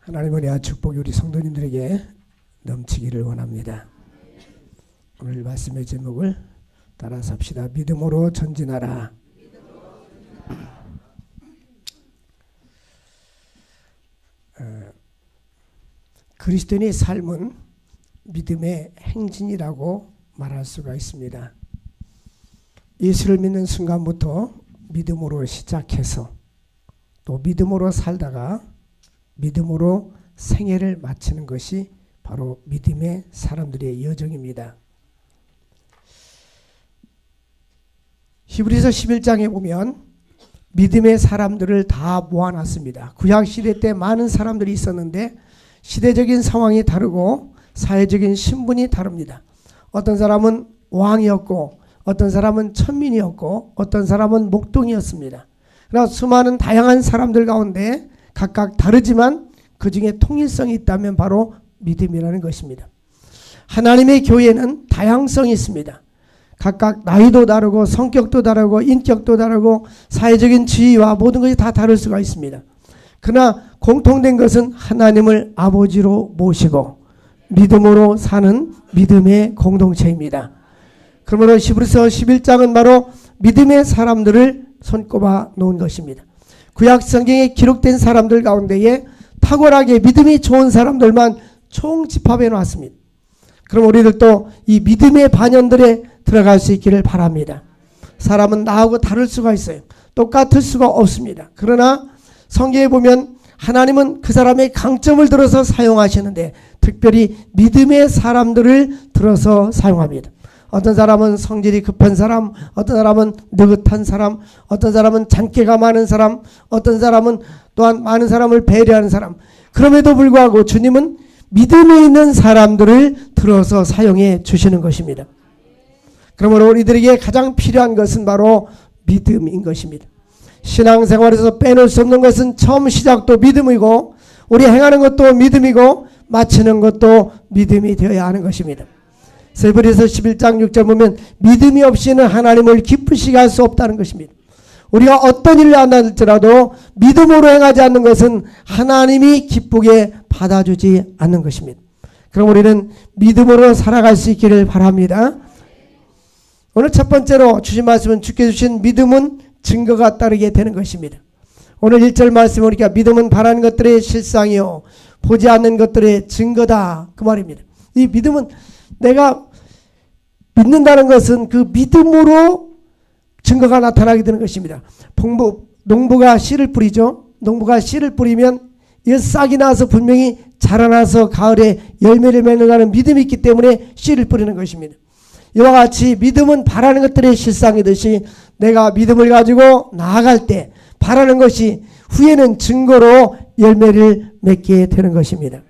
하나님의 은혜와 축복이 우리 성도님들에게 넘치기를 원합니다. 오늘 말씀의 제목을 따라서 합시다. 믿음으로 전진하라. 그리스도인의 삶은 믿음의 행진이라고 말할 수가 있습니다. 예수를 믿는 순간부터 믿음으로 시작해서 또 믿음으로 살다가 믿음으로 생애를 마치는 것이 바로 믿음의 사람들의 여정입니다. 히브리서 11장에 보면 믿음의 사람들을 다 모아놨습니다. 구약시대 때 많은 사람들이 있었는데 시대적인 상황이 다르고 사회적인 신분이 다릅니다. 어떤 사람은 왕이었고 어떤 사람은 천민이었고 어떤 사람은 목동이었습니다. 그러나 수많은 다양한 사람들 가운데 각각 다르지만 그 중에 통일성이 있다면 바로 믿음이라는 것입니다. 하나님의 교회는 다양성이 있습니다. 각각 나이도 다르고 성격도 다르고 인격도 다르고 사회적인 지위와 모든 것이 다 다를 수가 있습니다. 그러나 공통된 것은 하나님을 아버지로 모시고 믿음으로 사는 믿음의 공동체입니다. 그러므로 히브리서 11장은 바로 믿음의 사람들을 손꼽아 놓은 것입니다. 구약 성경에 기록된 사람들 가운데에 탁월하게 믿음이 좋은 사람들만 총집합해 놨습니다. 그럼 우리들도 이 믿음의 반연들에 들어갈 수 있기를 바랍니다. 사람은 나하고 다를 수가 있어요. 똑같을 수가 없습니다. 그러나 성경에 보면 하나님은 그 사람의 강점을 들어서 사용하시는데 특별히 믿음의 사람들을 들어서 사용합니다. 어떤 사람은 성질이 급한 사람, 어떤 사람은 느긋한 사람, 어떤 사람은 잔꾀가 많은 사람, 어떤 사람은 또한 많은 사람을 배려하는 사람. 그럼에도 불구하고 주님은 믿음이 있는 사람들을 들어서 사용해 주시는 것입니다. 그러므로 우리들에게 가장 필요한 것은 바로 믿음인 것입니다. 신앙생활에서 빼놓을 수 없는 것은 처음 시작도 믿음이고 우리 행하는 것도 믿음이고 마치는 것도 믿음이 되어야 하는 것입니다. 히브리서 11장 6절 보면 믿음이 없이는 하나님을 기쁘시게 할 수 없다는 것입니다. 우리가 어떤 일을 한다 할지라도 믿음으로 행하지 않는 것은 하나님이 기쁘게 받아주지 않는 것입니다. 그럼 우리는 믿음으로 살아갈 수 있기를 바랍니다. 오늘 첫 번째로 주신 말씀은 주께 주신 믿음은 증거가 따르게 되는 것입니다. 오늘 1절 말씀을 우리가 믿음은 바라는 것들의 실상이요 보지 않는 것들의 증거다 그 말입니다. 이 믿음은 내가 믿는다는 것은 그 믿음으로 증거가 나타나게 되는 것입니다. 농부가 씨를 뿌리죠. 농부가 씨를 뿌리면 이 싹이 나서 분명히 자라나서 가을에 열매를 맺는다는 믿음이 있기 때문에 씨를 뿌리는 것입니다. 이와 같이 믿음은 바라는 것들의 실상이듯이 내가 믿음을 가지고 나아갈 때 바라는 것이 후에는 증거로 열매를 맺게 되는 것입니다.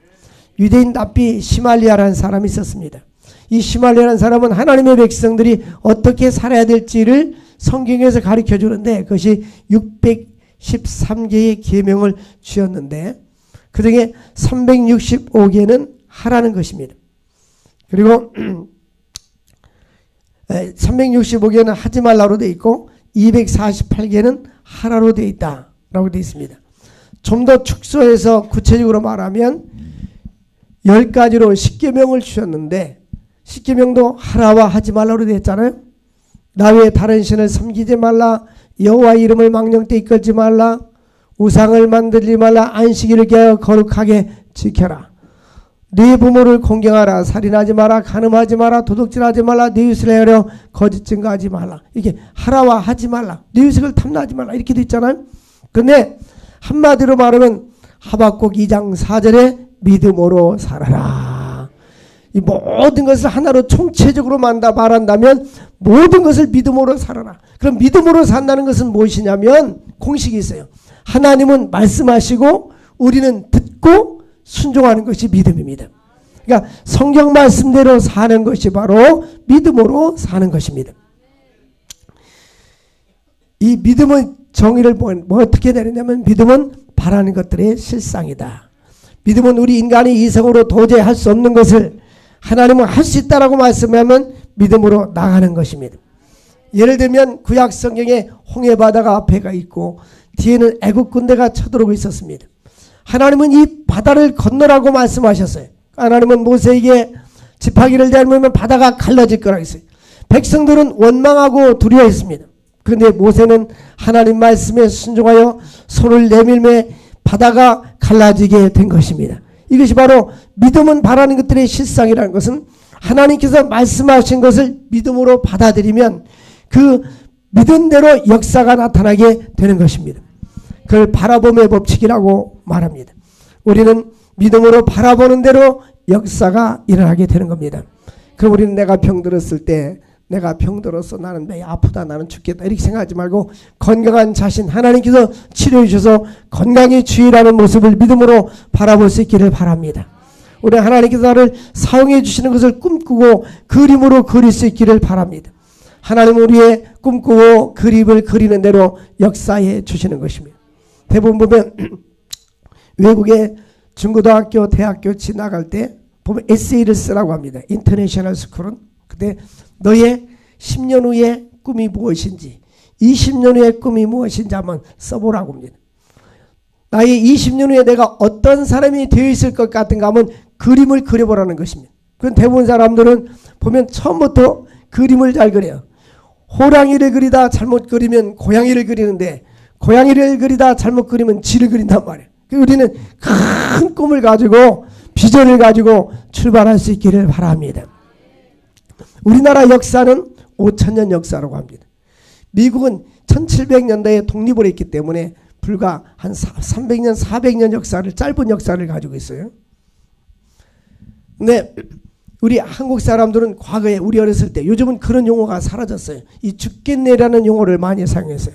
유대인 랍비 시말리아라는 사람이 있었습니다. 이 시말리아라는 사람은 하나님의 백성들이 어떻게 살아야 될지를 성경에서 가르쳐 주는데 그것이 613개의 계명을 주었는데 그 중에 365개는 하라는 것입니다. 그리고 365개는 하지 말라로 되어 있고 248개는 하라로 되어 있다라고 되어 있습니다. 좀 더 축소해서 구체적으로 말하면 10가지로 10계명을 주셨는데 10계명도 하라와 하지 말라로 되어 있잖아요. 나 외에 다른 신을 섬기지 말라, 여호와 이름을 망령 때 이끌지 말라, 우상을 만들지 말라, 안식일을 깨어 거룩하게 지켜라. 네 부모를 공경하라, 살인하지 마라, 간음하지 마라, 도둑질하지 말라, 네 이웃을 해하려 거짓 증거하지 말라. 이게 하라와 하지 말라, 네 이웃을 탐나지 말라 이렇게 돼 있잖아요. 그런데 한마디로 말하면 하박국 2장 4절에 믿음으로 살아라. 이 모든 것을 하나로 총체적으로 말한다면 모든 것을 믿음으로 살아라. 그럼 믿음으로 산다는 것은 무엇이냐면 공식이 있어요. 하나님은 말씀하시고 우리는 듣고 순종하는 것이 믿음입니다. 그러니까 성경 말씀대로 사는 것이 바로 믿음으로 사는 것입니다. 이 믿음의 정의를 어떻게 내리냐면 믿음은 바라는 것들의 실상이다. 믿음은 우리 인간이 이성으로 도저히 할 수 없는 것을 하나님은 할 수 있다라고 말씀하면 믿음으로 나가는 것입니다. 예를 들면 구약 성경에 홍해 바다가 앞에가 있고 뒤에는 애국 군대가 쳐들어오고 있었습니다. 하나님은 이 바다를 건너라고 말씀하셨어요. 하나님은 모세에게 지팡이를 대면 바다가 갈라질 거라고 했어요. 백성들은 원망하고 두려워했습니다. 그런데 모세는 하나님 말씀에 순종하여 손을 내밀매 바다가 갈라지게 된 것입니다. 이것이 바로 믿음은 바라는 것들의 실상이라는 것은 하나님께서 말씀하신 것을 믿음으로 받아들이면 그 믿음대로 역사가 나타나게 되는 것입니다. 그걸 바라봄의 법칙이라고 말합니다. 우리는 믿음으로 바라보는 대로 역사가 일어나게 되는 겁니다. 그럼 우리는 내가 병들었을 때 내가 병들어서 나는 매일 아프다 나는 죽겠다 이렇게 생각하지 말고 건강한 자신 하나님께서 치료해 주셔서 건강이 주의라는 모습을 믿음으로 바라볼 수 있기를 바랍니다. 우리 하나님께서 나를 사용해 주시는 것을 꿈꾸고 그림으로 그릴 수 있기를 바랍니다. 하나님은 우리의 꿈꾸고 그림을 그리는 대로 역사해 주시는 것입니다. 대부분 보면 외국에 중고등학교 대학교 지나갈 때 보면 에세이를 쓰라고 합니다. 인터내셔널 스쿨은. 근데 너의 10년 후의 꿈이 무엇인지 20년 후의 꿈이 무엇인지 한번 써보라고 합니다. 나의 20년 후에 내가 어떤 사람이 되어 있을 것 같은가 하면 그림을 그려보라는 것입니다. 그건 대부분 사람들은 보면 처음부터 그림을 잘 그려요. 호랑이를 그리다 잘못 그리면 고양이를 그리는데 고양이를 그리다 잘못 그리면 쥐를 그린단 말이에요. 우리는 큰 꿈을 가지고 비전을 가지고 출발할 수 있기를 바랍니다. 우리나라 역사는 5,000년 역사라고 합니다. 미국은 1700년대에 독립을 했기 때문에 불과 한 300년, 400년 역사를 짧은 역사를 가지고 있어요. 근데 우리 한국 사람들은 과거에 우리 어렸을 때 요즘은 그런 용어가 사라졌어요. 이 죽겠네라는 용어를 많이 사용했어요.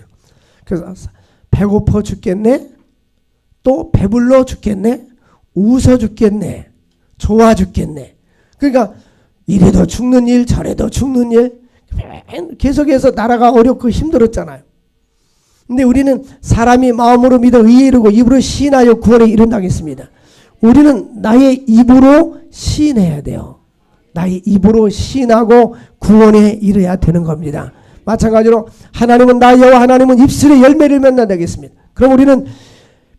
그래서 배고파 죽겠네, 또 배불러 죽겠네, 웃어 죽겠네, 좋아 죽겠네. 그러니까 이래도 죽는 일 저래도 죽는 일 계속해서 나라가 어렵고 힘들었잖아요. 근데 우리는 사람이 마음으로 믿어 의에 이르고 입으로 시인하여 구원에 이른다겠습니다. 우리는 나의 입으로 시인해야 돼요. 나의 입으로 시인하고 구원에 이르야 되는 겁니다. 마찬가지로 하나님은 나 여호와 하나님은 입술의 열매를 맺는다겠습니다. 그럼 우리는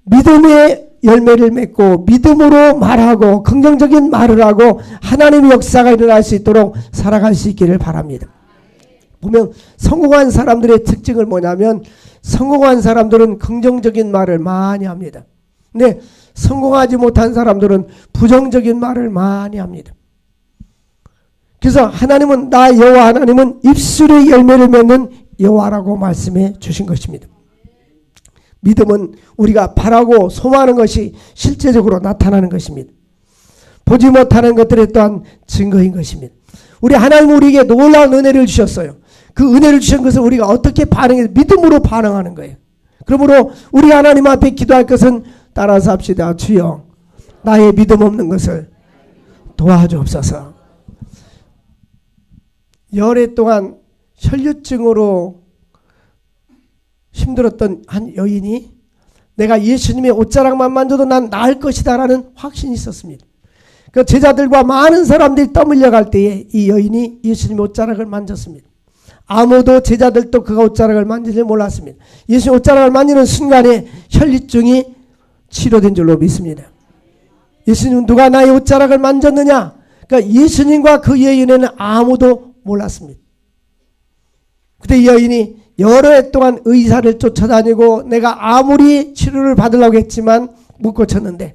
믿음의 열매를 맺고 믿음으로 말하고 긍정적인 말을 하고 하나님의 역사가 일어날 수 있도록 살아갈 수 있기를 바랍니다. 보면 성공한 사람들의 특징은 뭐냐면 성공한 사람들은 긍정적인 말을 많이 합니다. 근데 성공하지 못한 사람들은 부정적인 말을 많이 합니다. 그래서 하나님은 나 여호와 하나님은 입술의 열매를 맺는 여호와라고 말씀해 주신 것입니다. 믿음은 우리가 바라고 소망하는 것이 실제적으로 나타나는 것입니다. 보지 못하는 것들에 또한 증거인 것입니다. 우리 하나님은 우리에게 놀라운 은혜를 주셨어요. 그 은혜를 주신 것을 우리가 어떻게 반응해서 믿음으로 반응하는 거예요. 그러므로 우리 하나님 앞에 기도할 것은 따라서 합시다. 주여 나의 믿음 없는 것을 도와주옵소서. 열애 동안 혈류증으로 힘들었던 한 여인이 내가 예수님의 옷자락만 만져도 난 나을 것이다 라는 확신이 있었습니다. 그 제자들과 많은 사람들이 떠밀려 갈 때에 이 여인이 예수님의 옷자락을 만졌습니다. 아무도 제자들도 그가 옷자락을 만지지 몰랐습니다. 예수님 옷자락을 만지는 순간에 혈류증이 치료된 줄로 믿습니다. 예수님은 누가 나의 옷자락을 만졌느냐? 그러니까 예수님과 그 여인에는 아무도 몰랐습니다. 그때 이 여인이 여러 해 동안 의사를 쫓아다니고 내가 아무리 치료를 받으려고 했지만 못 고쳤는데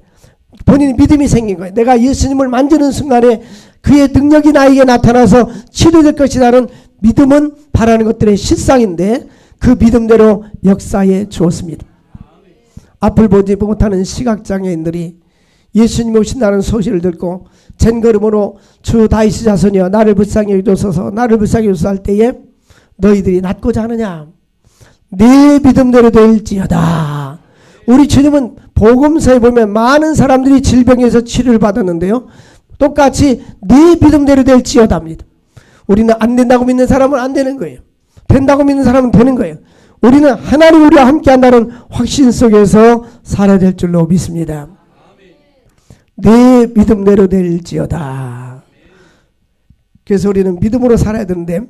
본인이 믿음이 생긴 거예요. 내가 예수님을 만지는 순간에 그의 능력이 나에게 나타나서 치료될 것이라는 믿음은 바라는 것들의 실상인데 그 믿음대로 역사해 주었습니다. 앞을 보지 못하는 시각장애인들이 예수님 오신다는 소식을 듣고 젠걸음으로 주 다윗의 자손이여 나를 불쌍히 여기소서 나를 불쌍히 여기소서 할 때에 너희들이 낫고자 하느냐 네 믿음대로 될지어다. 우리 주님은 복음서에 보면 많은 사람들이 질병에서 치료를 받았는데요. 똑같이 네 믿음대로 될지어다입니다. 우리는 안 된다고 믿는 사람은 안 되는 거예요. 된다고 믿는 사람은 되는 거예요. 우리는 하나님 우리와 함께 한다는 확신 속에서 살아야 될 줄로 믿습니다. 내 믿음대로 될지어다. 그래서 우리는 믿음으로 살아야 되는데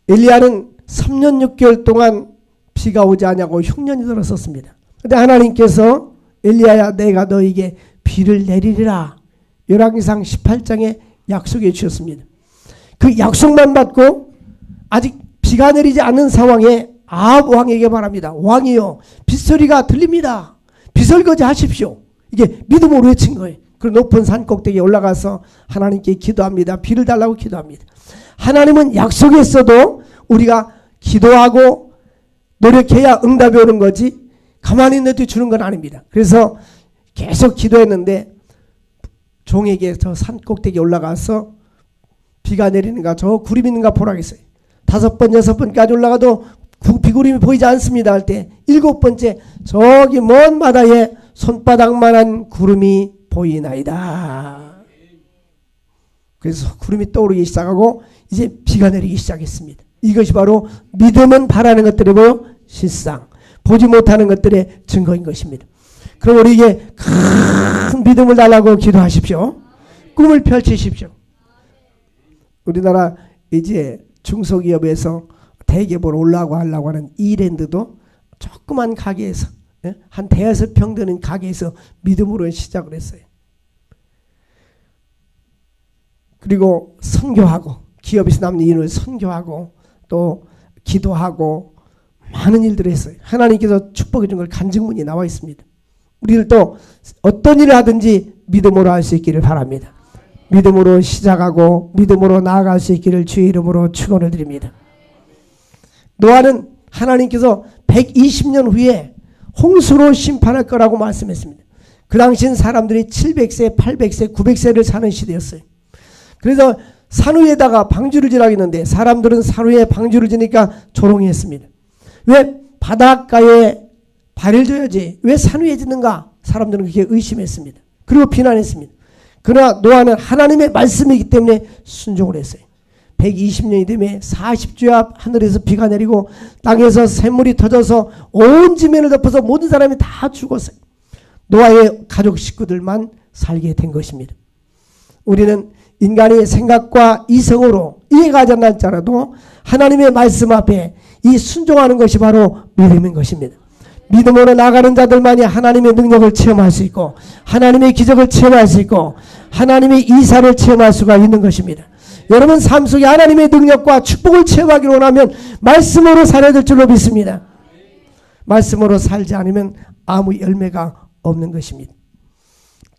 엘리야는 3년 6개월 동안 비가 오지 않냐고 흉년이 들었었습니다. 그런데 하나님께서 엘리야야 내가 너에게 비를 내리리라. 열왕기상 18장에 약속해 주셨습니다. 그 약속만 받고 아직 비가 내리지 않는 상황에 아합 왕에게 말합니다. 왕이요 빗소리가 들립니다. 비설거지 하십시오. 이게 믿음으로 외친 거예요. 그 높은 산 꼭대기에 올라가서 하나님께 기도합니다. 비를 달라고 기도합니다. 하나님은 약속했어도 우리가 기도하고 노력해야 응답이 오는 거지 가만히 내도 주는 건 아닙니다. 그래서 계속 기도했는데 종에게 저 산 꼭대기에 올라가서 비가 내리는가 저 구름 있는가 보라고 했어요. 5번 6번까지 올라가도 비구름이 보이지 않습니다 할 때 7번째 저기 먼 바다에 손바닥만한 구름이 보이나이다. 그래서 구름이 떠오르기 시작하고 이제 비가 내리기 시작했습니다. 이것이 바로 믿음은 바라는 것들이 뭐요? 실상. 보지 못하는 것들의 증거인 것입니다. 그럼 우리에게 큰 믿음을 달라고 기도하십시오. 꿈을 펼치십시오. 우리나라 이제 중소기업에서 대기업으로 올라가고 하려고 하는 이랜드도 조그만 가게에서 한 5평 되는 가게에서 믿음으로 시작을 했어요. 그리고 선교하고 기업에서 남는 일을 선교하고 또 기도하고 많은 일들을 했어요. 하나님께서 축복해 준 걸 간증문이 나와 있습니다. 우리들도 어떤 일을 하든지 믿음으로 할 수 있기를 바랍니다. 믿음으로 시작하고 믿음으로 나아갈 수 있기를 주의 이름으로 축원을 드립니다. 노아는 하나님께서 120년 후에 홍수로 심판할 거라고 말씀했습니다. 그 당시엔 사람들이 700세, 800세, 900세를 사는 시대였어요. 그래서 산 위에다가 방주를 지라고 했는데 사람들은 산 위에 방주를 지니까 조롱했습니다. 왜 바닷가에 발을 줘야지 왜 산 위에 짓는가? 사람들은 그렇게 의심했습니다. 그리고 비난했습니다. 그러나 노아는 하나님의 말씀이기 때문에 순종을 했어요. 120년이 되면 40주야 하늘에서 비가 내리고 땅에서 샘물이 터져서 온 지면을 덮어서 모든 사람이 다 죽었어요. 노아의 가족 식구들만 살게 된 것입니다. 우리는 인간의 생각과 이성으로 이해가 안 될지라도 하나님의 말씀 앞에 이 순종하는 것이 바로 믿음인 것입니다. 믿음으로 나가는 자들만이 하나님의 능력을 체험할 수 있고 하나님의 기적을 체험할 수 있고 하나님의 이사를 체험할 수가 있는 것입니다. 여러분 삶 속에 하나님의 능력과 축복을 체험하기를 원하면 말씀으로 살아야 될 줄로 믿습니다. 말씀으로 살지 않으면 아무 열매가 없는 것입니다.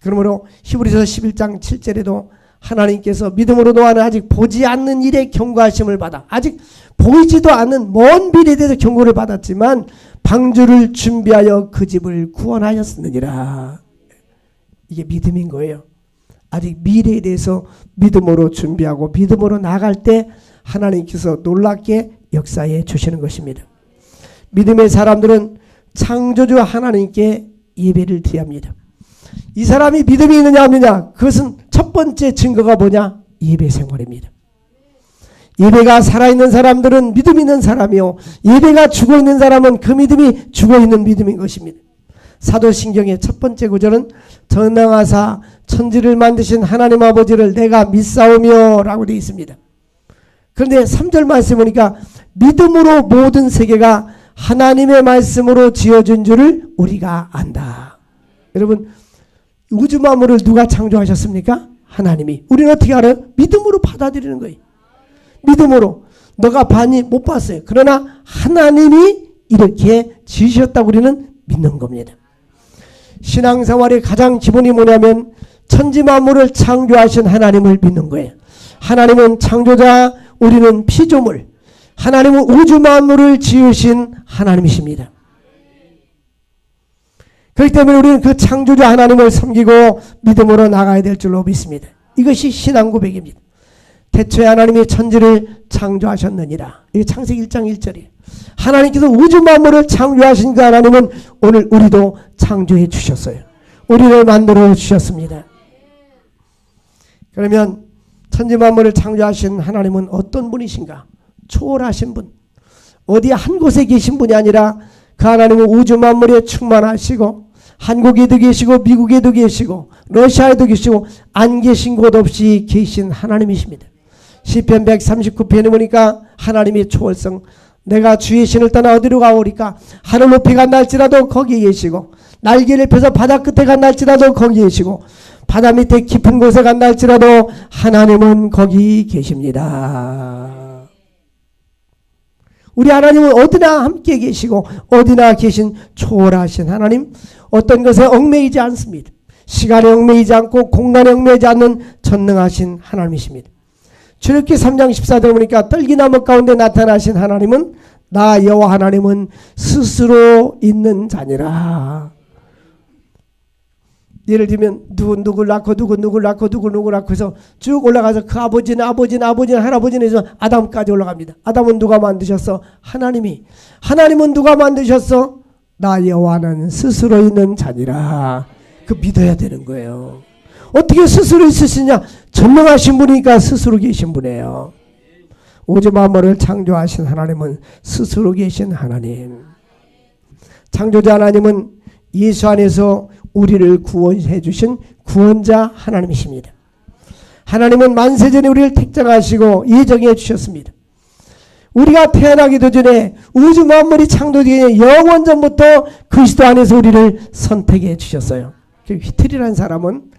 그러므로 히브리서 11장 7절에도 하나님께서 믿음으로 노아는 아직 보지 않는 일에 경고하심을 받아 아직 보이지도 않는 먼 미래에 대해서 경고를 받았지만 방주를 준비하여 그 집을 구원하였느니라. 이게 믿음인 거예요. 아직 미래에 대해서 믿음으로 준비하고 믿음으로 나갈 때 하나님께서 놀랍게 역사해 주시는 것입니다. 믿음의 사람들은 창조주 하나님께 예배를 드립니다. 이 사람이 믿음이 있느냐 없느냐 그것은 첫 번째 증거가 뭐냐? 예배 생활입니다. 예배가 살아있는 사람들은 믿음 있는 사람이요 예배가 죽어있는 사람은 그 믿음이 죽어있는 믿음인 것입니다. 사도신경의 첫 번째 구절은 전능하사 천지를 만드신 하나님 아버지를 내가 믿사오며 라고 되어 있습니다. 그런데 3절 말씀 보니까 믿음으로 모든 세계가 하나님의 말씀으로 지어진 줄을 우리가 안다. 여러분 우주 만물을 누가 창조하셨습니까? 하나님이. 우리는 어떻게 알아요? 믿음으로 받아들이는 거예요. 믿음으로. 너가 봤니? 못 봤어요. 그러나 하나님이 이렇게 지으셨다고 우리는 믿는 겁니다. 신앙생활의 가장 기본이 뭐냐면 천지 만물을 창조하신 하나님을 믿는 거예요. 하나님은 창조자, 우리는 피조물. 하나님은 우주 만물을 지으신 하나님이십니다. 그렇기 때문에 우리는 그 창조자 하나님을 섬기고 믿음으로 나가야 될 줄로 믿습니다. 이것이 신앙 고백입니다. 태초에 하나님이 천지를 창조하셨느니라. 이게 창세기 1장 1절이에요. 하나님께서 우주 만물을 창조하신 그 하나님은 오늘 우리도 창조해 주셨어요. 우리를 만들어 주셨습니다. 그러면 천지 만물을 창조하신 하나님은 어떤 분이신가? 초월하신 분. 어디 한 곳에 계신 분이 아니라 그 하나님은 우주 만물에 충만하시고 한국에도 계시고 미국에도 계시고 러시아에도 계시고 안 계신 곳 없이 계신 하나님이십니다. 시편 139편에 보니까 하나님의 초월성 내가 주의 신을 떠나 어디로 가오리까 하늘 높이 간다 할지라도 거기에 계시고 날개를 펴서 바다 끝에 간다 할지라도 거기 계시고 바다 밑에 깊은 곳에 간다 할지라도 하나님은 거기 계십니다. 우리 하나님은 어디나 함께 계시고 어디나 계신 초월하신 하나님, 어떤 것에 얽매이지 않습니다. 시간에 얽매이지 않고 공간에 얽매이지 않는 전능하신 하나님이십니다. 출애굽기 3장 14절 보니까 떨기나무 가운데 나타나신 하나님은 나 여호와 하나님은 스스로 있는 자니라. 예를 들면 누구를 낳고 누구를 낳고 해서 쭉 올라가서 그 아버지는 할아버지는 해서 아담까지 올라갑니다. 아담은 누가 만드셨어? 하나님이. 하나님은 누가 만드셨어? 나 여호와는 스스로 있는 자니라. 그 믿어야 되는 거예요. 어떻게 스스로 있으시냐? 전능하신 분이니까 스스로 계신 분이에요. 오직 만물을 창조하신 하나님은 스스로 계신 하나님. 창조자 하나님은 예수 안에서 우리를 구원해 주신 구원자 하나님이십니다. 하나님은 만세전에 우리를 택정하시고 예정해 주셨습니다. 우리가 태어나기도 전에 우주 만물이 창조되기 전에 영원 전부터 그리스도 안에서 우리를 선택해 주셨어요. 휘틀이라는 사람은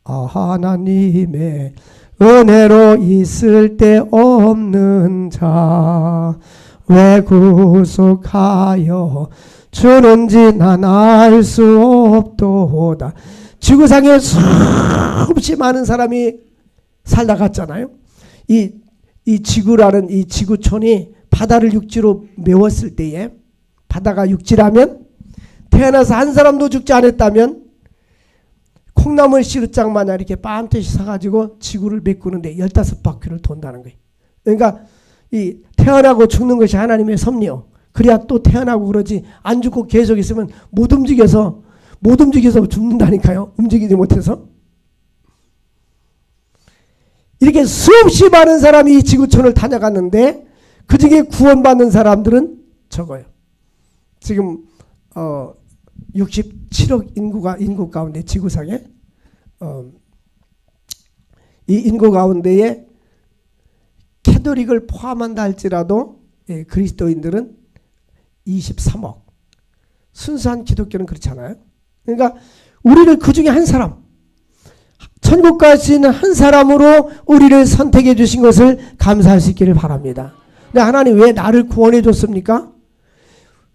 하나님의 은혜로 있을 때 없는 자 왜 구속하여 주는지 난 알 수 없도다. 지구상에 수없이 많은 사람이 살다 갔잖아요. 이 지구라는 이 지구촌이 바다를 육지로 메웠을 때에, 바다가 육지라면 태어나서 한 사람도 죽지 않았다면 콩나물 시루장 마냥 이렇게 빰듯이 사가지고 지구를 메꾸는데 15바퀴를 돈다는 거예요. 그러니까 이 태어나고 죽는 것이 하나님의 섭리요. 그래야 또 태어나고 그러지, 안 죽고 계속 있으면 못 움직여서 죽는다니까요. 움직이지 못해서. 이렇게 수없이 많은 사람이 이 지구촌을 다녀갔는데 그 중에 구원받는 사람들은 적어요. 지금 67억 인구 가운데 지구상에 이 인구 가운데에 캐톨릭을 포함한다 할지라도 그리스도인들은 23억. 순수한 기독교는 그렇잖아요. 그러니까 우리를 그 중에 한 사람, 천국 갈 수 있는 한 사람으로 우리를 선택해 주신 것을 감사할 수 있기를 바랍니다. 근데 하나님 왜 나를 구원해 줬습니까?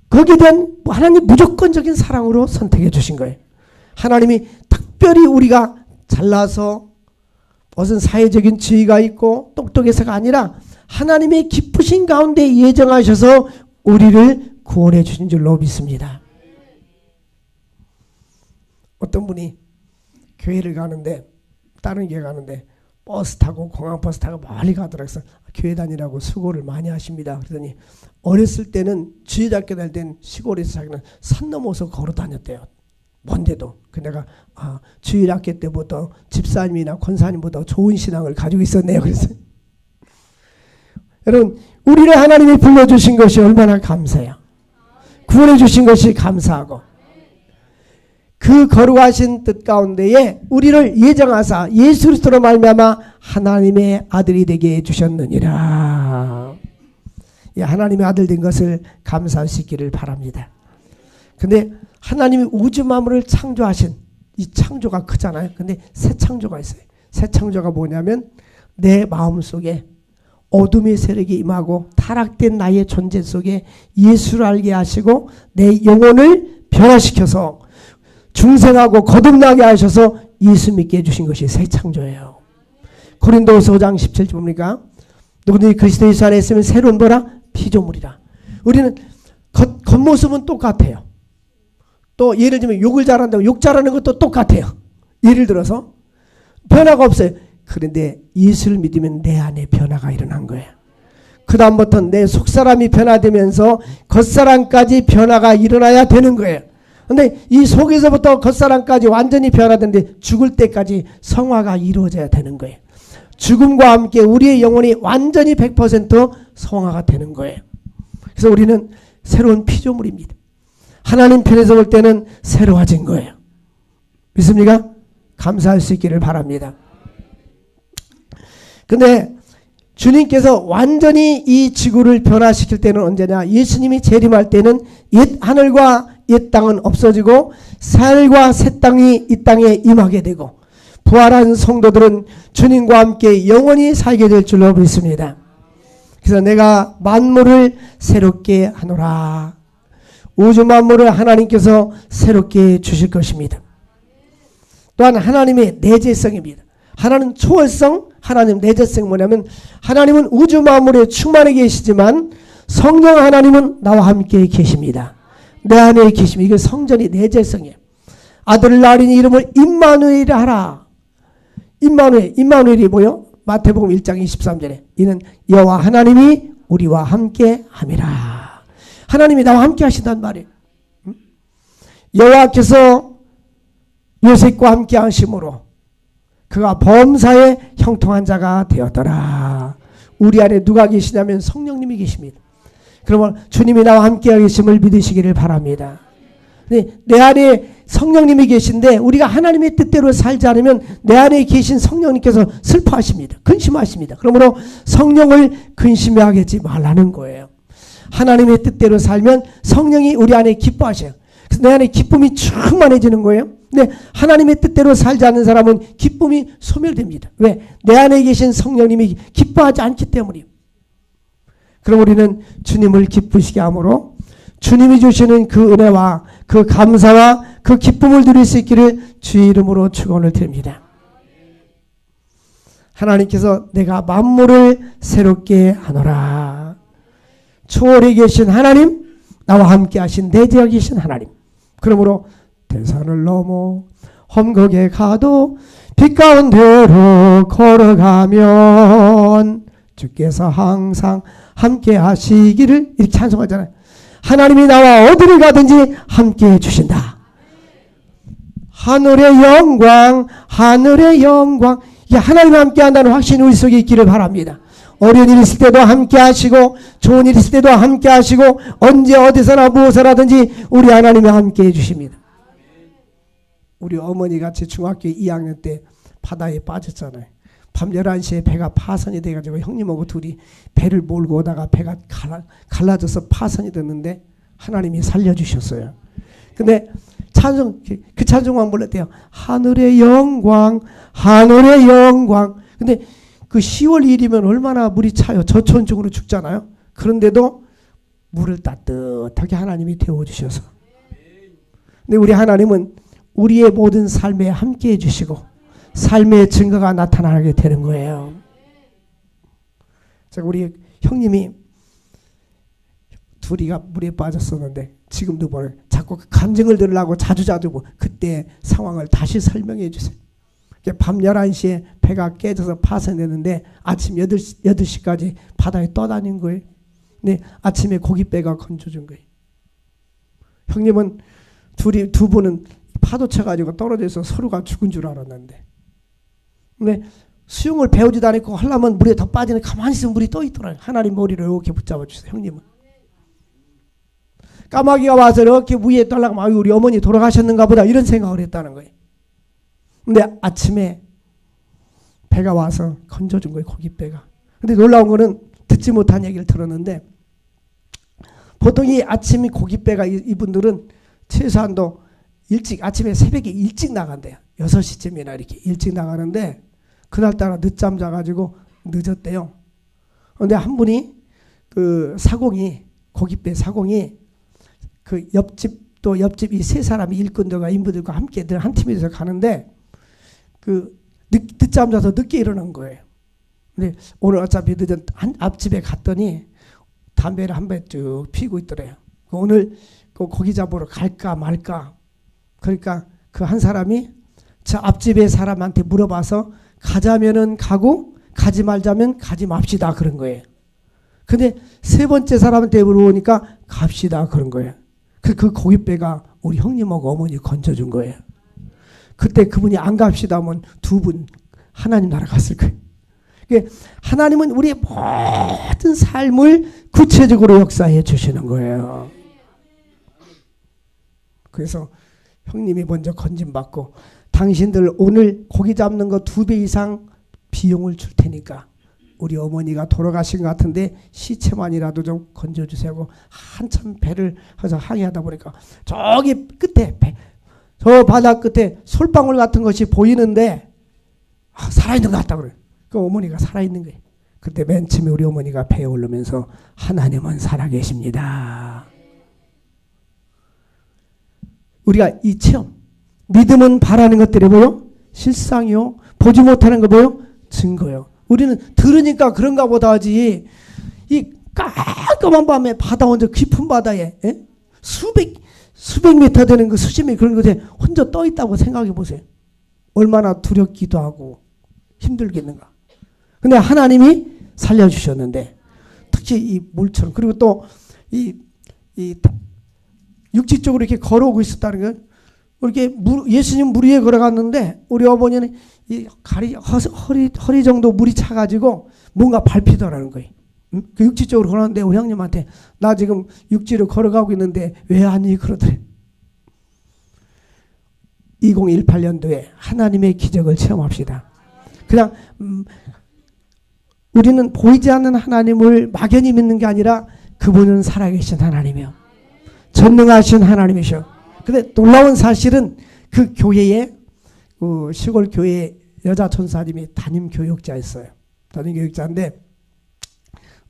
거기에 대한 하나님 무조건적인 사랑으로 선택해 주신 거예요. 하나님이 특별히 우리가 잘나서 무슨 사회적인 지위가 있고 똑똑해서가 아니라 하나님의 기쁘신 가운데 예정하셔서 우리를 구원해 주신 줄로 믿습니다. 어떤 분이 교회를 가는데, 다른 교회 가는데 버스 타고, 공항버스 타고 멀리 가더라고요. 그래서 교회 다니라고 수고를 많이 하십니다. 그러더니 어렸을 때는 주일학교 다닐 때는 시골에서 자기는 산 넘어서 걸어 다녔대요. 먼데도. 그 내가 주일학교 때부터 집사님이나 권사님보다 좋은 신앙을 가지고 있었네요. 그래서 여러분, 우리를 하나님이 불러주신 것이 얼마나 감사해요. 구원해 주신 것이 감사하고, 그 거룩하신 뜻 가운데에 우리를 예정하사 예수 그리스도로 말미암아 하나님의 아들이 되게 해주셨느니라. 하나님의 아들 된 것을 감사할 수 있기를 바랍니다. 근데 하나님이 우주 만물을 창조하신 이 창조가 크잖아요. 근데 새 창조가 있어요. 새 창조가 뭐냐면 내 마음속에 어둠의 세력이 임하고 타락된 나의 존재 속에 예수를 알게 하시고 내 영혼을 변화시켜서 중생하고 거듭나게 하셔서 예수 믿게 해주신 것이 새 창조예요. 고린도후서 5장 17절 뭡니까? 누구든지 그리스도 예수 안에 있으면 새로운 뭐라? 피조물이라. 우리는 겉모습은 똑같아요. 또 예를 들면 욕을 잘한다고 욕 잘하는 것도 똑같아요. 예를 들어서 변화가 없어요. 그런데 예수를 믿으면 내 안에 변화가 일어난 거예요. 그 다음부터 내 속사람이 변화되면서 겉사람까지 변화가 일어나야 되는 거예요. 근데 이 속에서부터 겉사람까지 완전히 변화되는데 죽을 때까지 성화가 이루어져야 되는 거예요. 죽음과 함께 우리의 영혼이 완전히 100% 성화가 되는 거예요. 그래서 우리는 새로운 피조물입니다. 하나님 편에서 볼 때는 새로워진 거예요. 믿습니까? 감사할 수 있기를 바랍니다. 근데 주님께서 완전히 이 지구를 변화시킬 때는 언제냐? 예수님이 재림할 때는 옛 하늘과 옛 땅은 없어지고 살과 새 땅이 이 땅에 임하게 되고 부활한 성도들은 주님과 함께 영원히 살게 될 줄로 믿습니다. 그래서 내가 만물을 새롭게 하노라. 우주 만물을 하나님께서 새롭게 주실 것입니다. 또한 하나님의 내재성입니다. 하나님 초월성, 하나님 내재성 뭐냐면 하나님은 우주 만물에 충만해 계시지만 성령 하나님은 나와 함께 계십니다. 내 안에 계십니다. 이게 성전이 내재성이에요. 아들을 낳으니 이름을 임마누엘이라 하라. 임마누엘이 뭐요? 마태복음 1장 23절에 이는 여호와 하나님이 우리와 함께 함이라. 하나님이 나와 함께 하신단 말이에요. 여호와께서 요셉과 함께 하심으로 그가 범사에 형통한 자가 되었더라. 우리 안에 누가 계시냐면 성령님이 계십니다. 그러면 주님이 나와 함께 계심을 믿으시기를 바랍니다. 내 안에 성령님이 계신데 우리가 하나님의 뜻대로 살지 않으면 내 안에 계신 성령님께서 슬퍼하십니다. 근심하십니다. 그러므로 성령을 근심하지 말라는 거예요. 하나님의 뜻대로 살면 성령이 우리 안에 기뻐하셔요. 그래서 내 안에 기쁨이 충만해지는 거예요. 근데 하나님의 뜻대로 살지 않는 사람은 기쁨이 소멸됩니다. 왜? 내 안에 계신 성령님이 기뻐하지 않기 때문이에요. 그럼 우리는 주님을 기쁘시게 함으로 주님이 주시는 그 은혜와 그 감사와 그 기쁨을 누릴 수 있기를 주의 이름으로 축원을 드립니다. 하나님께서 내가 만물을 새롭게 하노라. 초월에 계신 하나님, 나와 함께 하신 내재에 계신 하나님. 그러므로 대산을 넘어 험곡에 가도 빛 가운데로 걸어가면 주께서 항상 함께 하시기를 이렇게 찬송하잖아요. 하나님이 나와 어디를 가든지 함께 해주신다. 하늘의 영광, 하늘의 영광. 하나님과 함께 한다는 확신이 우리 속에 있기를 바랍니다. 어려운 일 있을 때도 함께 하시고 좋은 일 있을 때도 함께 하시고 언제 어디서나 무엇을 하든지 우리 하나님이 함께 해주십니다. 우리 어머니 같이 중학교 2학년 때 바다에 빠졌잖아요. 밤 11시에 배가 파선이 돼가지고 형님하고 둘이 배를 몰고 오다가 배가 갈라져서 파선이 됐는데 하나님이 살려주셨어요. 근데 그 찬송만 불렀대요. 하늘의 영광, 하늘의 영광. 근데 그 10월 1일이면 얼마나 물이 차요. 저천중으로 죽잖아요. 그런데도 물을 따뜻하게 하나님이 데워주셔서. 근데 우리 하나님은 우리의 모든 삶에 함께 해주시고 삶의 증거가 나타나게 되는 거예요. 제가 우리 형님이 둘이가 물에 빠졌었는데 지금도 뭐 자꾸 감정을 들으려고 자주 뭐 그때 상황을 다시 설명해 주세요. 밤 11시에 배가 깨져서 파손됐는데 아침 8시까지 바다에 떠다닌 거예요. 근데 아침에 고깃배가 건져준 거예요. 형님은 두 분은 파도 쳐가지고 떨어져서 서로가 죽은 줄 알았는데 근데 수영을 배우지도 않고 하려면 물에 더 빠지는 가만히 있으면 물이 떠 있더라고요. 하나님 머리를 이렇게 붙잡아 주세요. 형님은. 까마귀가 와서 이렇게 위에 떠나가면 아유 우리 어머니 돌아가셨는가 보다 이런 생각을 했다는 거예요. 근데 아침에 배가 와서 건져준 거예요. 고깃배가. 근데 놀라운 거는 듣지 못한 얘기를 들었는데 보통 이 아침이 고깃배가 이분들은 최소한도 일찍 아침에 새벽에 일찍 나간대요. 6시쯤이나 이렇게 일찍 나가는데 그날따라 늦잠 자가지고 늦었대요. 그런데 한 분이 그 사공이 고깃배 사공이 그 옆집 이 세 사람이 일꾼들과 인부들과 함께 늘 한 팀에서 가는데 그 늦잠 자서 늦게 일어난 거예요. 근데 오늘 어차피 늦은 앞집에 갔더니 담배를 한 배 쭉 피우고 있더래요. 오늘 그 고기 잡으러 갈까 말까. 그러니까 그 한 사람이 저 앞집의 사람한테 물어봐서 가자면은 가고 가지 말자면 가지 맙시다 그런 거예요. 근데 세 번째 사람한테 물어보니까 갑시다 그런 거예요. 그 고깃배가 우리 형님하고 어머니 건져준 거예요. 그때 그분이 안 갑시다 하면 두 분 하나님 나라 갔을 거예요. 하나님은 우리의 모든 삶을 구체적으로 역사해 주시는 거예요. 그래서 형님이 먼저 건짐받고 당신들 오늘 고기 잡는 거 2배 이상 비용을 줄 테니까 우리 어머니가 돌아가신 것 같은데 시체만이라도 좀 건져주세요 하고 한참 배를 해서 항해하다 보니까 저기 끝에 저 바다 끝에 솔방울 같은 것이 보이는데 살아있는 것 같다 그래요. 그 어머니가 살아있는 거예요. 그때 맨 처음에 우리 어머니가 배에 오르면서 하나님은 살아계십니다. 우리가 이 체험, 믿음은 바라는 것들이 뭐요? 실상이요. 보지 못하는 거 뭐요? 증거요. 우리는 들으니까 그런가 보다 하지, 이 깔끔한 밤에 바다 혼자 깊은 바다에 수백 미터 되는 그 수심이 그런 곳에 혼자 떠 있다고 생각해 보세요. 얼마나 두렵기도 하고 힘들겠는가. 근데 하나님이 살려주셨는데, 특히 이 물처럼, 그리고 또 이 육지 쪽으로 이렇게 걸어오고 있었다는 건, 이렇게 예수님 물 위에 걸어갔는데 우리 어머니는 이 허리 정도 물이 차가지고 뭔가 밟히더라는 거예요. 그 육지 쪽으로 걸었는데 우리 형님한테 나 지금 육지로 걸어가고 있는데 왜 아니 그러더래. 2018년도에 하나님의 기적을 체험합시다. 그냥 우리는 보이지 않는 하나님을 막연히 믿는 게 아니라 그분은 살아계신 하나님이요, 전능하신 하나님이셔. 근데 놀라운 사실은 그 교회에, 그 시골 교회 여자 전사님이 담임 교육자였어요. 담임 교육자인데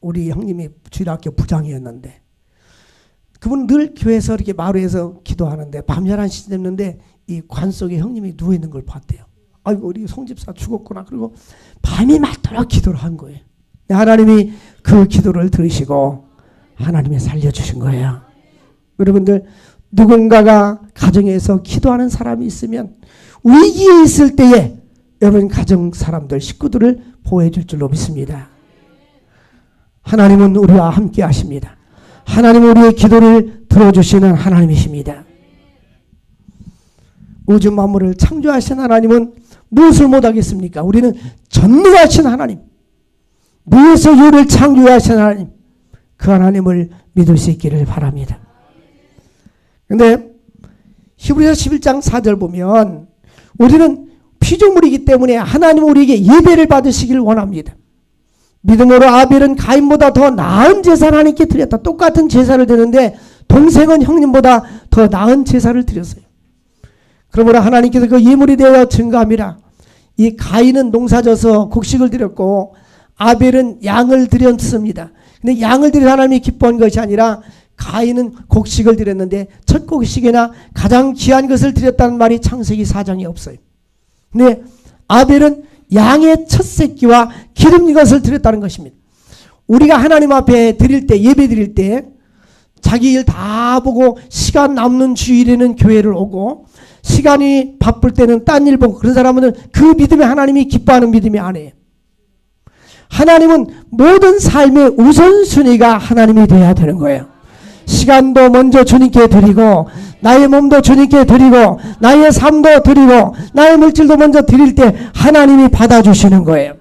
우리 형님이 주일학교 부장이었는데, 그분은 늘 교회에서 이렇게 마루에서 기도하는데 밤 11시 됐는데 이 관 속에 형님이 누워있는 걸 봤대요. 아이고 우리 송집사 죽었구나. 그리고 밤이 맞도록 기도를 한 거예요. 하나님이 그 기도를 들으시고 하나님이 살려주신 거예요. 여러분들, 누군가가 가정에서 기도하는 사람이 있으면 위기에 있을 때에 여러분 가정 사람들, 식구들을 보호해 줄 줄로 믿습니다. 하나님은 우리와 함께 하십니다. 하나님은 우리의 기도를 들어주시는 하나님이십니다. 우주 만물을 창조하신 하나님은 무엇을 못하겠습니까? 우리는 전능하신 하나님, 무에서 유를 창조하신 하나님, 그 하나님을 믿을 수 있기를 바랍니다. 근데 히브리서 11장 4절 보면 우리는 피조물이기 때문에 하나님은 우리에게 예배를 받으시길 원합니다. 믿음으로 아벨은 가인보다 더 나은 제사를 하나님께 드렸다. 똑같은 제사를 드렸는데 동생은 형님보다 더 나은 제사를 드렸어요. 그러므로 하나님께서 그 예물이 되어 증거함이라. 이 가인은 농사져서 곡식을 드렸고 아벨은 양을 드렸습니다. 근데 양을 드려 하나님이 기뻐한 것이 아니라 가인은 곡식을 드렸는데 첫 곡식이나 가장 귀한 것을 드렸다는 말이 창세기 4장에 없어요. 근데 아벨은 양의 첫 새끼와 기름 것을 드렸다는 것입니다. 우리가 하나님 앞에 드릴 때, 예배 드릴 때 자기 일 다 보고 시간 남는 주일에는 교회를 오고 시간이 바쁠 때는 딴 일 보고, 그런 사람은 그 믿음에 하나님이 기뻐하는 믿음이 아니에요. 하나님은 모든 삶의 우선순위가 하나님이 돼야 되는 거예요. 시간도 먼저 주님께 드리고 나의 몸도 주님께 드리고 나의 삶도 드리고 나의 물질도 먼저 드릴 때 하나님이 받아주시는 거예요.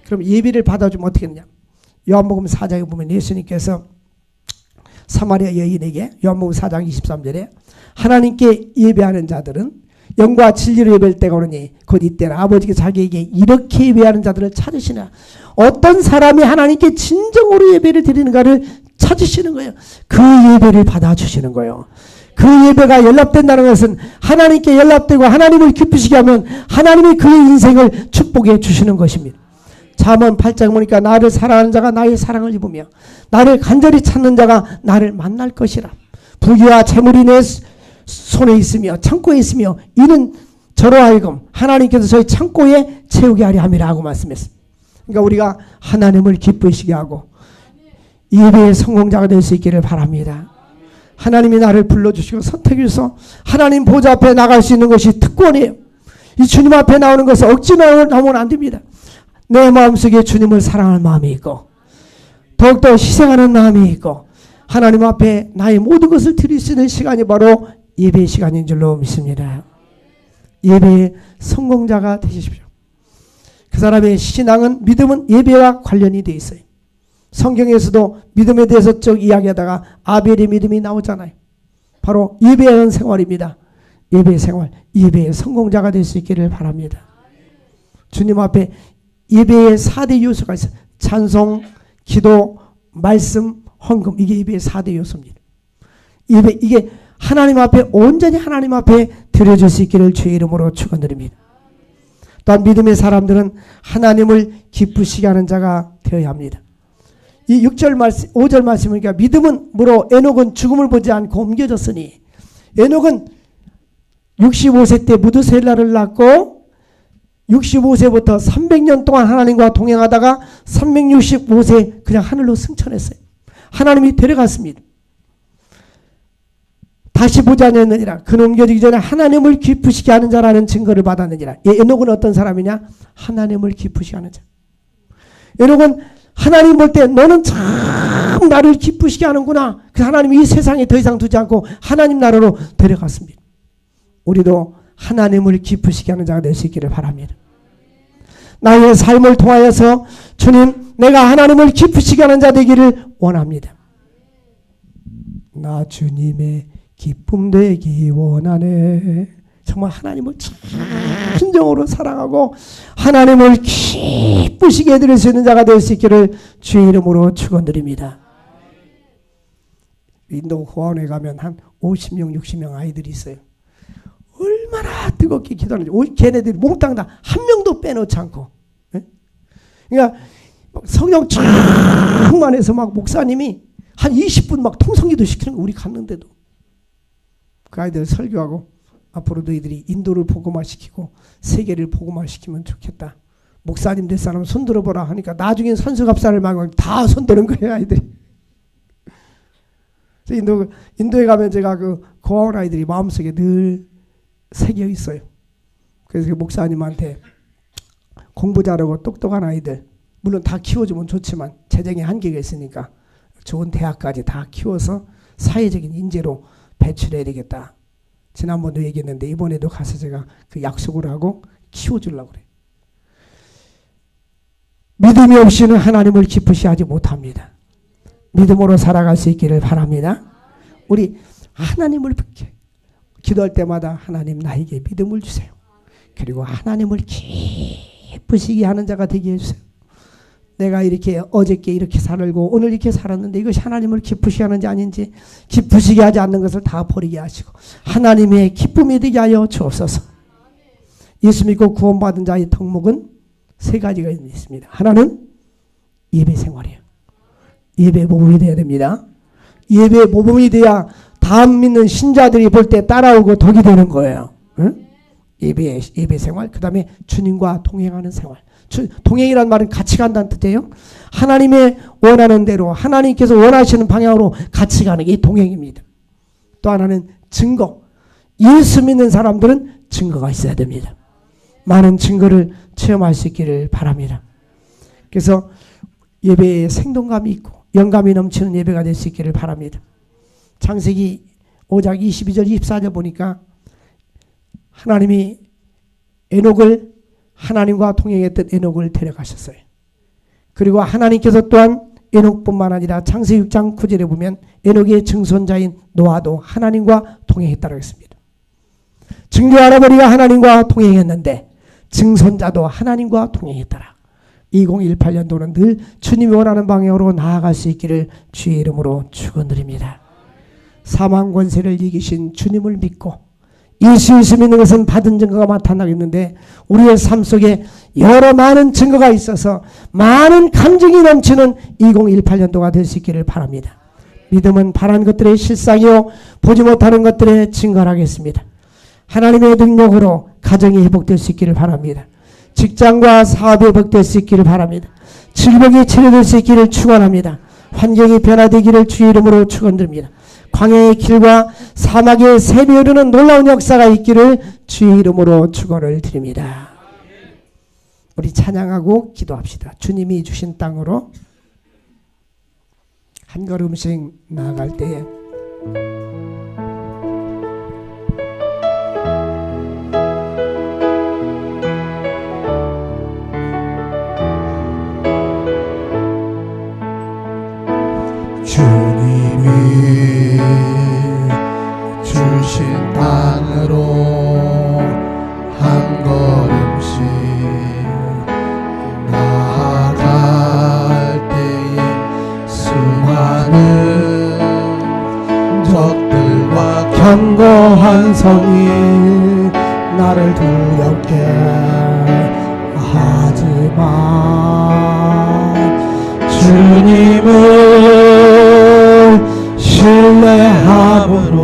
그럼 예배를 받아주면 어떻게 하느냐. 요한복음 4장에 보면 예수님께서 사마리아 여인에게, 요한복음 4장 23절에 하나님께 예배하는 자들은 영과 진리로 예배할 때가 오르니 곧 이때는 아버지께 자기에게 이렇게 예배하는 자들을 찾으시나. 어떤 사람이 하나님께 진정으로 예배를 드리는가를 찾으시는 거예요. 그 예배를 받아주시는 거예요. 그 예배가 연락된다는 것은 하나님께 연락되고 하나님을 기쁘시게 하면 하나님이 그의 인생을 축복해 주시는 것입니다. 잠언 8장 보니까 나를 사랑하는 자가 나의 사랑을 입으며 나를 간절히 찾는 자가 나를 만날 것이라. 부귀와 재물이 내 손에 있으며 창고에 있으며 이는 저로 하여금 하나님께서 저희 창고에 채우게 하려 함이라고 말씀했습니다. 그러니까 우리가 하나님을 기쁘시게 하고 예배의 성공자가 될 수 있기를 바랍니다. 하나님이 나를 불러주시고 선택해 주셔서 하나님 보좌 앞에 나갈 수 있는 것이 특권이에요. 이 주님 앞에 나오는 것은 억지로 나오면 안 됩니다. 내 마음속에 주님을 사랑하는 마음이 있고 더욱더 희생하는 마음이 있고 하나님 앞에 나의 모든 것을 드릴 수 있는 시간이 바로 예배의 시간인 줄로 믿습니다. 예배의 성공자가 되십시오. 그 사람의 신앙은, 믿음은 예배와 관련이 되어 있어요. 성경에서도 믿음에 대해서 쭉 이야기하다가 아벨의 믿음이 나오잖아요. 바로 예배하는 생활입니다. 예배의 생활, 예배의 성공자가 될 수 있기를 바랍니다. 주님 앞에 예배의 4대 요소가 있어요. 찬송, 기도, 말씀, 헌금, 이게 예배의 4대 요소입니다. 이게 하나님 앞에 온전히 하나님 앞에 드려질 수 있기를 주의 이름으로 축원드립니다. 또한 믿음의 사람들은 하나님을 기쁘시게 하는 자가 되어야 합니다. 이 6절 말씀, 5절 말씀이니까 믿음은 뭐로 에녹은 죽음을 보지 않고 옮겨졌으니, 에녹은 65세 때 무드셀라를 낳고 65세부터 300년 동안 하나님과 동행하다가 365세 그냥 하늘로 승천했어요. 하나님이 데려갔습니다. 다시 보지 않았느니라. 그는 옮겨지기 전에 하나님을 기쁘시게 하는 자라는 증거를 받았느니라. 에녹은 어떤 사람이냐? 하나님을 기쁘시게 하는 자. 에녹은 하나님 볼 때 너는 참 나를 기쁘시게 하는구나. 그 하나님이 이 세상에 더 이상 두지 않고 하나님 나라로 데려갔습니다. 우리도 하나님을 기쁘시게 하는 자가 될 수 있기를 바랍니다. 나의 삶을 통하여서 주님, 내가 하나님을 기쁘시게 하는 자 되기를 원합니다. 나 주님의 기쁨 되기 원하네. 정말 하나님을 진정으로 사랑하고 하나님을 기쁘시게 해드릴 수 있는 자가 될 수 있기를 주의 이름으로 축원드립니다. 인도 호원에 가면 한 50명 60명 아이들이 있어요. 얼마나 뜨겁게 기도하는지. 걔네들이 몽땅 다 한 명도 빼놓지 않고. 그러니까 성령 충만해서 막 목사님이 한 20분 막 통성기도 시키는 거 우리 갔는데도. 그 아이들 설교하고 앞으로 너희들이 인도를 복음화시키고 세계를 복음화시키면 좋겠다. 목사님 될 사람 손 들어보라 하니까 나중엔 선수갑사를 막 다 손드는 거예요, 아이들이. 인도에 가면 제가 그 고아원 아이들이 마음속에 늘 새겨 있어요. 그래서 그 목사님한테 공부 잘하고 똑똑한 아이들, 물론 다 키워주면 좋지만 재정의 한계가 있으니까 좋은 대학까지 다 키워서 사회적인 인재로 배출해야 되겠다. 지난번도 얘기했는데 이번에도 가서 제가 그 약속을 하고 키워주려고 그래요. 믿음이 없이는 하나님을 기쁘시 하지 못합니다. 믿음으로 살아갈 수 있기를 바랍니다. 우리 하나님을 기도할 때마다 하나님 나에게 믿음을 주세요. 그리고 하나님을 기쁘시게 하는 자가 되게 해주세요. 내가 이렇게 어저께 이렇게 살고 오늘 이렇게 살았는데 이것이 하나님을 기쁘시게 하는지 아닌지 기쁘시게 하지 않는 것을 다 버리게 하시고 하나님의 기쁨이 되게 하여 주옵소서. 예수 믿고 구원받은 자의 덕목은 세 가지가 있습니다. 하나는 예배 생활이에요. 예배 모범이 돼야 됩니다. 예배 모범이 돼야 다음 믿는 신자들이 볼 때 따라오고 덕이 되는 거예요. 응? 예배 생활, 그 다음에 주님과 동행하는 생활. 동행이란 말은 같이 간다는 뜻이에요. 하나님의 원하는 대로 하나님께서 원하시는 방향으로 같이 가는 게 동행입니다. 또 하나는 증거. 예수 믿는 사람들은 증거가 있어야 됩니다. 많은 증거를 체험할 수 있기를 바랍니다. 그래서 예배에 생동감이 있고 영감이 넘치는 예배가 될 수 있기를 바랍니다. 창세기 5장 22절 24절 보니까 하나님이 에녹을 하나님과 동행했던 에녹을 데려가셨어요. 그리고 하나님께서 또한 에녹뿐만 아니라 창세기 6장 9절에 보면 에녹의 증손자인 노아도 하나님과 동행했다고 했습니다. 증조 할아버지가 하나님과 동행했는데 증손자도 하나님과 동행했더라. 2018년도는 늘 주님이 원하는 방향으로 나아갈 수 있기를 주의 이름으로 축원드립니다. 사망 권세를 이기신 주님을 믿고 예수 믿는 것은 받은 증거가 나타나겠는데 우리의 삶 속에 여러 많은 증거가 있어서 많은 감정이 넘치는 2018년도가 될 수 있기를 바랍니다. 믿음은 바란 것들의 실상이요 보지 못하는 것들의 증거를 하겠습니다. 하나님의 능력으로 가정이 회복될 수 있기를 바랍니다. 직장과 사업이 회복될 수 있기를 바랍니다. 질병이 치료될 수 있기를 축원합니다. 환경이 변화되기를 주의 이름으로 축원드립니다. 광야의 길과 사막의 샘이 흐르는 놀라운 역사가 있기를 주의 이름으로 축원을 드립니다. 우리 찬양하고 기도합시다. 주님이 주신 땅으로 한 걸음씩 나아갈 때에 주님이 주신 땅으로 한 걸음씩 나아갈 나를 두렵게 하지만 주님을 신뢰함으로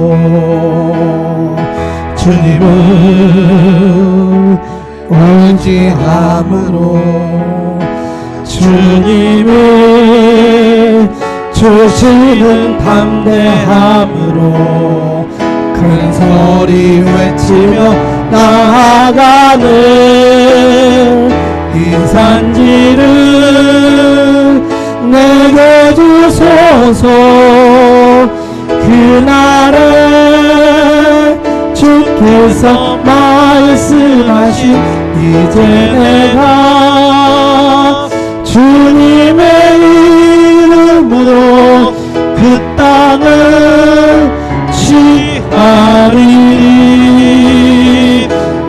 주님을 의지함으로 주님이 주시는 담대함으로 큰 소리 외치며 나아가는 이 산지를 내게 주소서. 그날에 주께서 말씀하신 이제 내가 주님의 이름으로 그 땅을 취하리.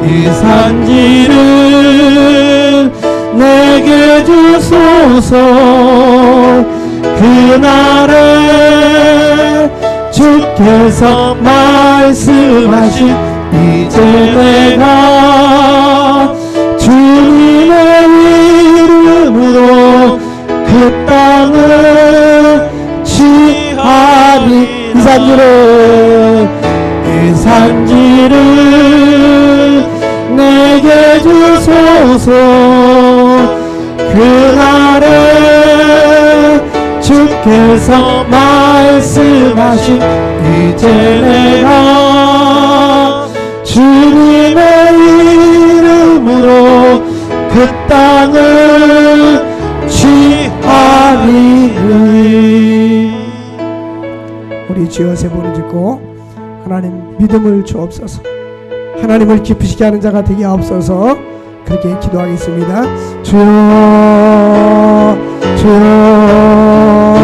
이 산지를 내게 주소서. 그날에 주께서 말씀하신 이제 내가 주님의 이름으로 그 땅을 취하리. 이 산지를 내게 주소서. 그날에 주께서 말씀하신 이제 내가 주님의 이름으로 그 땅을 취하리. 우리 주여 세 번을 짓고 하나님 믿음을 주옵소서. 하나님을 기쁘시게 하는 자가 되게 하옵소서. 그렇게 기도하겠습니다. 주여 주여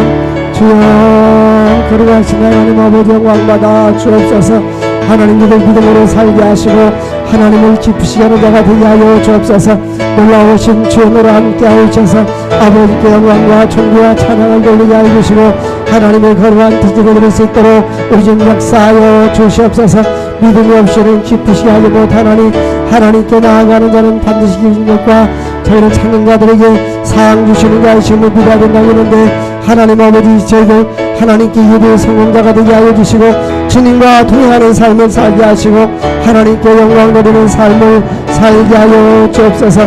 주여 거룩하신 하나님 아버지 영광받아 주옵소서. 하나님을 믿음으로 살게 하시고 하나님을 기쁘시게 하는 자가 되게 하여 주옵소서. 놀라우신 주의 노래 함께 하옵소서. 아버지께 영광과 존귀와 찬양을 돌리게 하여 주시고 하나님의 거룩한 뜻을 이룰 수 있도록 우리 중 역사하여 주시옵소서. 믿음이 없이는 기쁘시게 하지 못하나니 하나님께 나아가는 자는 반드시 이기는 것과 저희는 찾는 자들에게 사랑 주시는 자이심을 믿어야 된다고 하는데 하나님 아버지 저희들 하나님께 예배의 성공자가 되게 하여 주시고 주님과 동행하는 삶을 살게 하시고 하나님께 영광 드리는 삶을 살게 하여 주옵소서.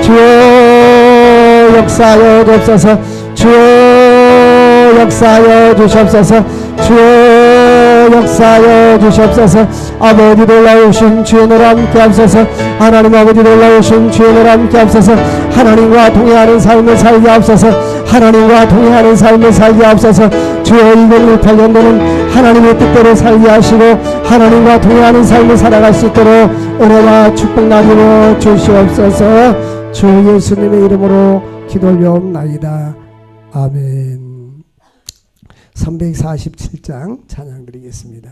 주여 역사하여 주옵소서. 주여 역사하여 주시옵소서. 주여 역사하여 주시옵소서. 아버지 놀라우신 주의 노래 함께 하옵소서. 하나님 아버지 놀라우신 주의 노래 함께 하옵소서. 하나님과 동행하는 삶을 살게 하옵소서. 하나님과 동행하는 삶을 살게 하옵소서. 주여 2018년도는 하나님의 뜻대로 살게 하시고 하나님과 동행하는 삶을 살아갈 수 있도록 은혜와 축복 나누어 주시옵소서. 주 예수님의 이름으로 기도 올려옵나이다. 아멘. 347장 찬양 드리겠습니다.